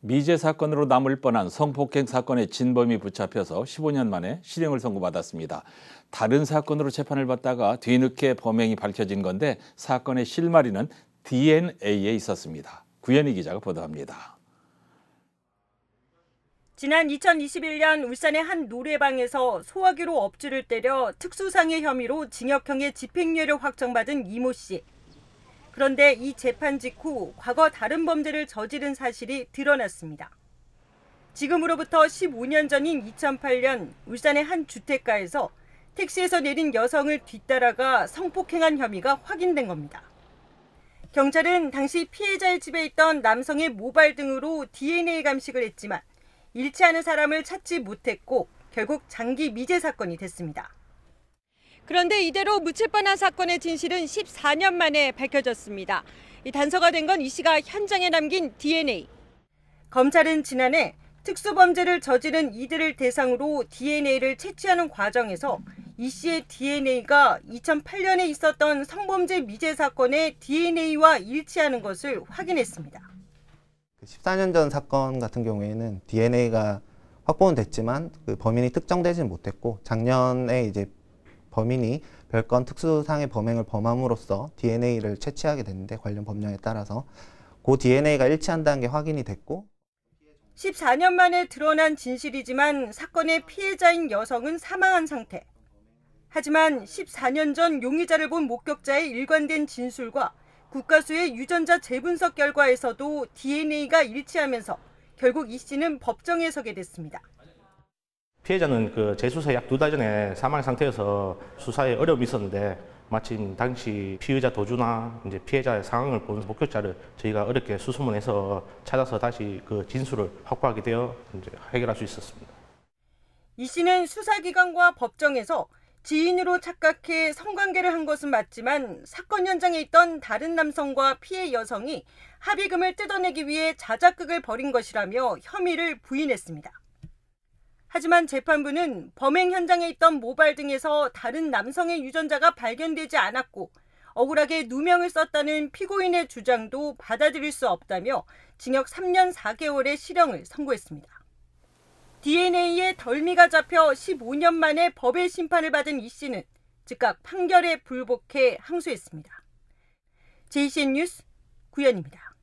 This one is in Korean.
미제 사건으로 남을 뻔한 성폭행 사건의 진범이 붙잡혀서 15년 만에 실형을 선고받았습니다. 다른 사건으로 재판을 받다가 뒤늦게 범행이 밝혀진 건데 사건의 실마리는 DNA에 있었습니다. 구현희 기자가 보도합니다. 지난 2021년 울산의 한 노래방에서 소화기로 업주를 때려 특수상해 혐의로 징역형의 집행유예를 확정받은 이모 씨. 그런데 이 재판 직후 과거 다른 범죄를 저지른 사실이 드러났습니다. 지금으로부터 15년 전인 2008년 울산의 한 주택가에서 택시에서 내린 여성을 뒤따라가 성폭행한 혐의가 확인된 겁니다. 경찰은 당시 피해자의 집에 있던 남성의 모발 등으로 DNA 감식을 했지만 일치하는 사람을 찾지 못했고 결국 장기 미제 사건이 됐습니다. 그런데 이대로 묻힐 뻔한 사건의 진실은 14년 만에 밝혀졌습니다. 이 단서가 된 건 이 씨가 현장에 남긴 DNA. 검찰은 지난해 특수범죄를 저지른 이들을 대상으로 DNA를 채취하는 과정에서 이 씨의 DNA가 2008년에 있었던 성범죄 미제 사건의 DNA와 일치하는 것을 확인했습니다. 14년 전 사건 같은 경우에는 DNA가 확보는 됐지만 그 범인이 특정되지는 못했고 작년에 이제 범인이 별건 특수상해 범행을 범함으로써 DNA를 채취하게 됐는데 관련 법령에 따라서 그 DNA가 일치한다는 게 확인이 됐고 14년 만에 드러난 진실이지만 사건의 피해자인 여성은 사망한 상태. 하지만 14년 전 용의자를 본 목격자의 일관된 진술과 국가수의 유전자 재분석 결과에서도 DNA가 일치하면서 결국 이 씨는 법정에 서게 됐습니다. 피해자는 재수사 약 2달 전에 사망 상태여서 수사에 어려움이 있었는데 마침 당시 피의자 도주나 이제 피해자의 상황을 본 목격자를 저희가 어렵게 수소문해서 찾아서 다시 그 진술을 확보하게 되어 이제 해결할 수 있었습니다. 이 씨는 수사기관과 법정에서 지인으로 착각해 성관계를 한 것은 맞지만 사건 현장에 있던 다른 남성과 피해 여성이 합의금을 뜯어내기 위해 자작극을 벌인 것이라며 혐의를 부인했습니다. 하지만 재판부는 범행 현장에 있던 모발 등에서 다른 남성의 유전자가 발견되지 않았고 억울하게 누명을 썼다는 피고인의 주장도 받아들일 수 없다며 징역 3년 4개월의 실형을 선고했습니다. DNA에 덜미가 잡혀 15년 만에 법의 심판을 받은 이 씨는 즉각 판결에 불복해 항소했습니다. JCN 뉴스 구현입니다.